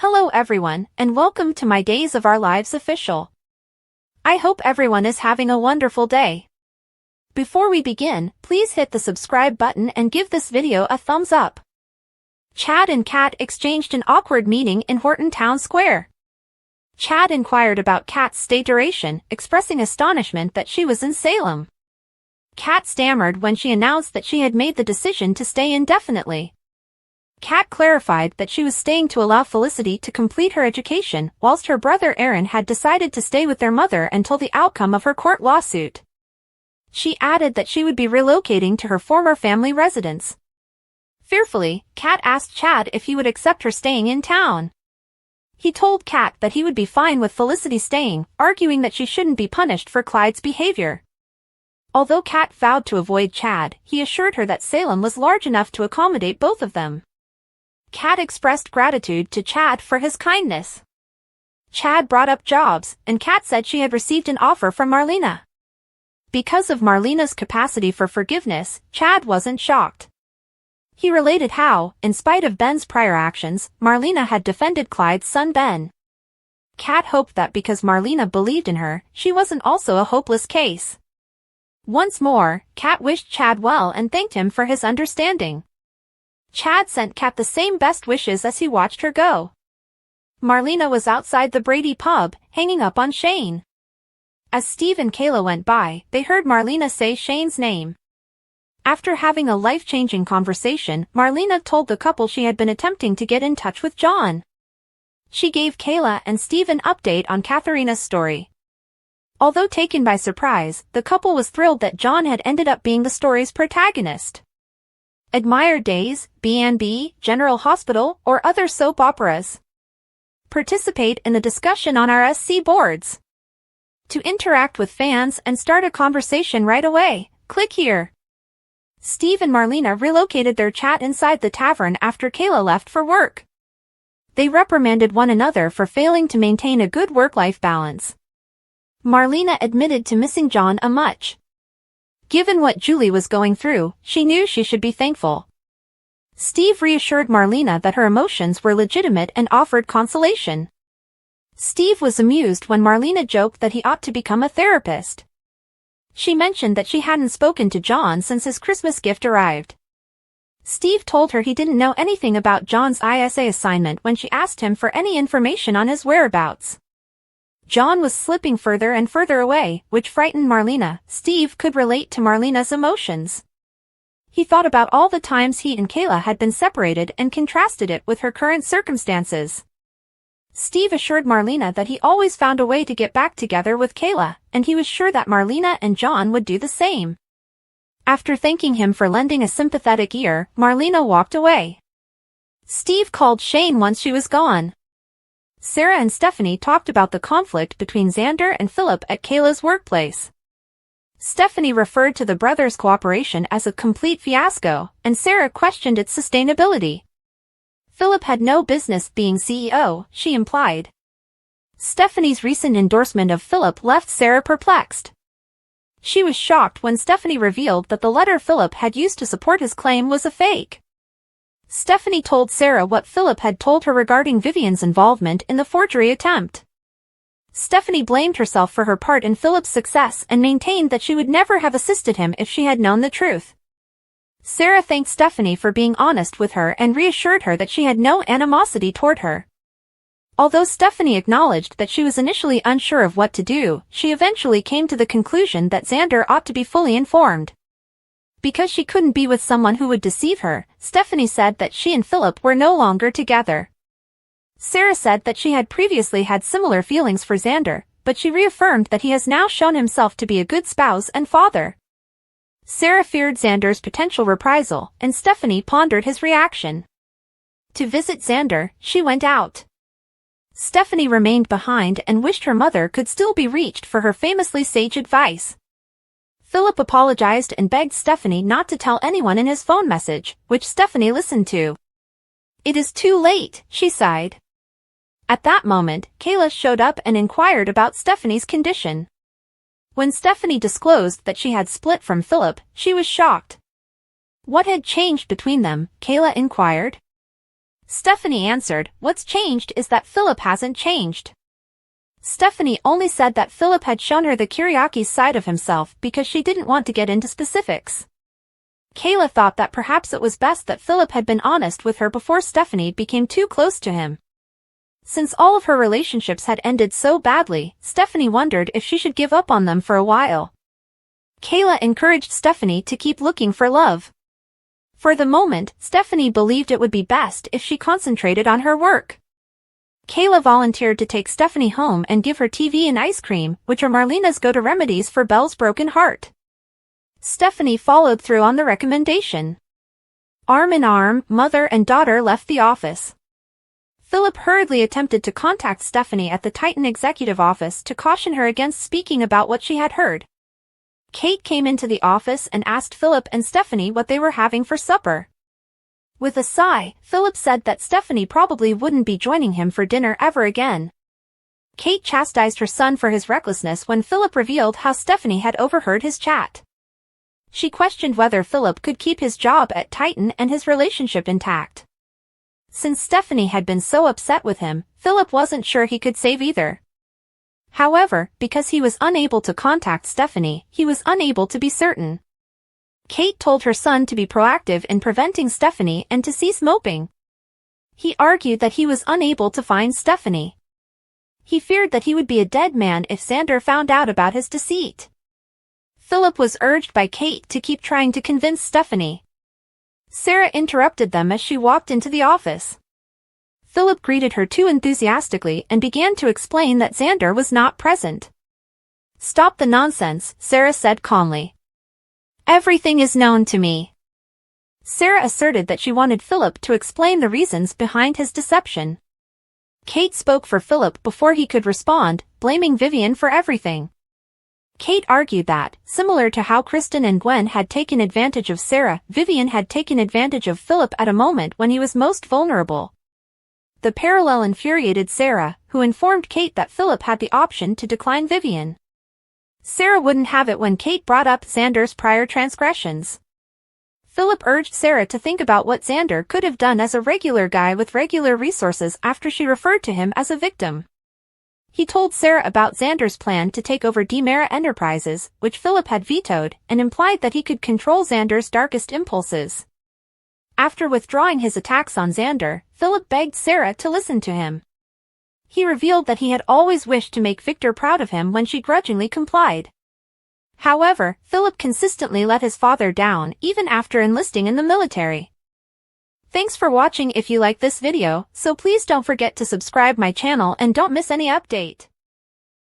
Hello everyone, and welcome to my Days of Our Lives official. I hope everyone is having a wonderful day. Before we begin, please hit the subscribe button and give this video a thumbs up. Chad and Kat exchanged an awkward meeting in Horton Town Square. Chad inquired about Kat's stay duration, expressing astonishment that she was in Salem. Kat stammered when she announced that she had made the decision to stay indefinitely. Kat clarified that she was staying to allow Felicity to complete her education, whilst her brother Aaron had decided to stay with their mother until the outcome of her court lawsuit. She added that she would be relocating to her former family residence. Fearfully, Kat asked Chad if he would accept her staying in town. He told Kat that he would be fine with Felicity staying, arguing that she shouldn't be punished for Clyde's behavior. Although Kat vowed to avoid Chad, he assured her that Salem was large enough to accommodate both of them. Kat expressed gratitude to Chad for his kindness. Chad brought up jobs, and Kat said she had received an offer from Marlena. Because of Marlena's capacity for forgiveness, Chad wasn't shocked. He related how, in spite of Ben's prior actions, Marlena had defended Clyde's son Ben. Kat hoped that because Marlena believed in her, she wasn't also a hopeless case. Once more, Kat wished Chad well and thanked him for his understanding. Chad sent Kat the same best wishes as he watched her go. Marlena was outside the Brady pub, hanging up on Shane. As Steve and Kayla went by, they heard Marlena say Shane's name. After having a life-changing conversation, Marlena told the couple she had been attempting to get in touch with John. She gave Kayla and Steve an update on Katharina's story. Although taken by surprise, the couple was thrilled that John had ended up being the story's protagonist. Admire Days, B&B, General Hospital, or other soap operas. Participate in the discussion on our SC boards. To interact with fans and start a conversation right away, click here. Steve and Marlena relocated their chat inside the tavern after Kayla left for work. They reprimanded one another for failing to maintain a good work-life balance. Marlena admitted to missing John a much. Given what Julie was going through, she knew she should be thankful. Steve reassured Marlena that her emotions were legitimate and offered consolation. Steve was amused when Marlena joked that he ought to become a therapist. She mentioned that she hadn't spoken to John since his Christmas gift arrived. Steve told her he didn't know anything about John's ISA assignment when she asked him for any information on his whereabouts. John was slipping further and further away, which frightened Marlena. Steve could relate to Marlena's emotions. He thought about all the times he and Kayla had been separated and contrasted it with her current circumstances. Steve assured Marlena that he always found a way to get back together with Kayla, and he was sure that Marlena and John would do the same. After thanking him for lending a sympathetic ear, Marlena walked away. Steve called Shane once she was gone. Sarah and Stephanie talked about the conflict between Xander and Philip at Kayla's workplace. Stephanie referred to the brothers' cooperation as a complete fiasco, and Sarah questioned its sustainability. Philip had no business being CEO, she implied. Stephanie's recent endorsement of Philip left Sarah perplexed. She was shocked when Stephanie revealed that the letter Philip had used to support his claim was a fake. Stephanie told Sarah what Philip had told her regarding Vivian's involvement in the forgery attempt. Stephanie blamed herself for her part in Philip's success and maintained that she would never have assisted him if she had known the truth. Sarah thanked Stephanie for being honest with her and reassured her that she had no animosity toward her. Although Stephanie acknowledged that she was initially unsure of what to do, she eventually came to the conclusion that Xander ought to be fully informed. Because she couldn't be with someone who would deceive her, Stephanie said that she and Philip were no longer together. Sarah said that she had previously had similar feelings for Xander, but she reaffirmed that he has now shown himself to be a good spouse and father. Sarah feared Xander's potential reprisal, and Stephanie pondered his reaction. To visit Xander, she went out. Stephanie remained behind and wished her mother could still be reached for her famously sage advice. Philip apologized and begged Stephanie not to tell anyone in his phone message, which Stephanie listened to. "It is too late," she sighed. At that moment, Kayla showed up and inquired about Stephanie's condition. When Stephanie disclosed that she had split from Philip, she was shocked. What had changed between them? Kayla inquired. Stephanie answered, "What's changed is that Philip hasn't changed." Stephanie only said that Philip had shown her the Kyriakis side of himself because she didn't want to get into specifics. Kayla thought that perhaps it was best that Philip had been honest with her before Stephanie became too close to him. Since all of her relationships had ended so badly, Stephanie wondered if she should give up on them for a while. Kayla encouraged Stephanie to keep looking for love. For the moment, Stephanie believed it would be best if she concentrated on her work. Kayla volunteered to take Stephanie home and give her TV and ice cream, which are Marlena's go-to remedies for Belle's broken heart. Stephanie followed through on the recommendation. Arm in arm, mother and daughter left the office. Philip hurriedly attempted to contact Stephanie at the Titan executive office to caution her against speaking about what she had heard. Kate came into the office and asked Philip and Stephanie what they were having for supper. With a sigh, Philip said that Stephanie probably wouldn't be joining him for dinner ever again. Kate chastised her son for his recklessness when Philip revealed how Stephanie had overheard his chat. She questioned whether Philip could keep his job at Titan and his relationship intact. Since Stephanie had been so upset with him, Philip wasn't sure he could save either. However, because he was unable to contact Stephanie, he was unable to be certain. Kate told her son to be proactive in preventing Stephanie and to cease moping. He argued that he was unable to find Stephanie. He feared that he would be a dead man if Xander found out about his deceit. Philip was urged by Kate to keep trying to convince Stephanie. Sarah interrupted them as she walked into the office. Philip greeted her too enthusiastically and began to explain that Xander was not present. "Stop the nonsense," Sarah said calmly. "Everything is known to me." Sarah asserted that she wanted Philip to explain the reasons behind his deception. Kate spoke for Philip before he could respond, blaming Vivian for everything. Kate argued that, similar to how Kristen and Gwen had taken advantage of Sarah, Vivian had taken advantage of Philip at a moment when he was most vulnerable. The parallel infuriated Sarah, who informed Kate that Philip had the option to decline Vivian. Sarah wouldn't have it when Kate brought up Xander's prior transgressions. Philip urged Sarah to think about what Xander could have done as a regular guy with regular resources after she referred to him as a victim. He told Sarah about Xander's plan to take over Demera Enterprises, which Philip had vetoed, and implied that he could control Xander's darkest impulses. After withdrawing his attacks on Xander, Philip begged Sarah to listen to him. He revealed that he had always wished to make Victor proud of him when she grudgingly complied. However, Philip consistently let his father down even after enlisting in the military. Thanks for watching. If you like this video, so please don't forget to subscribe my channel and don't miss any update.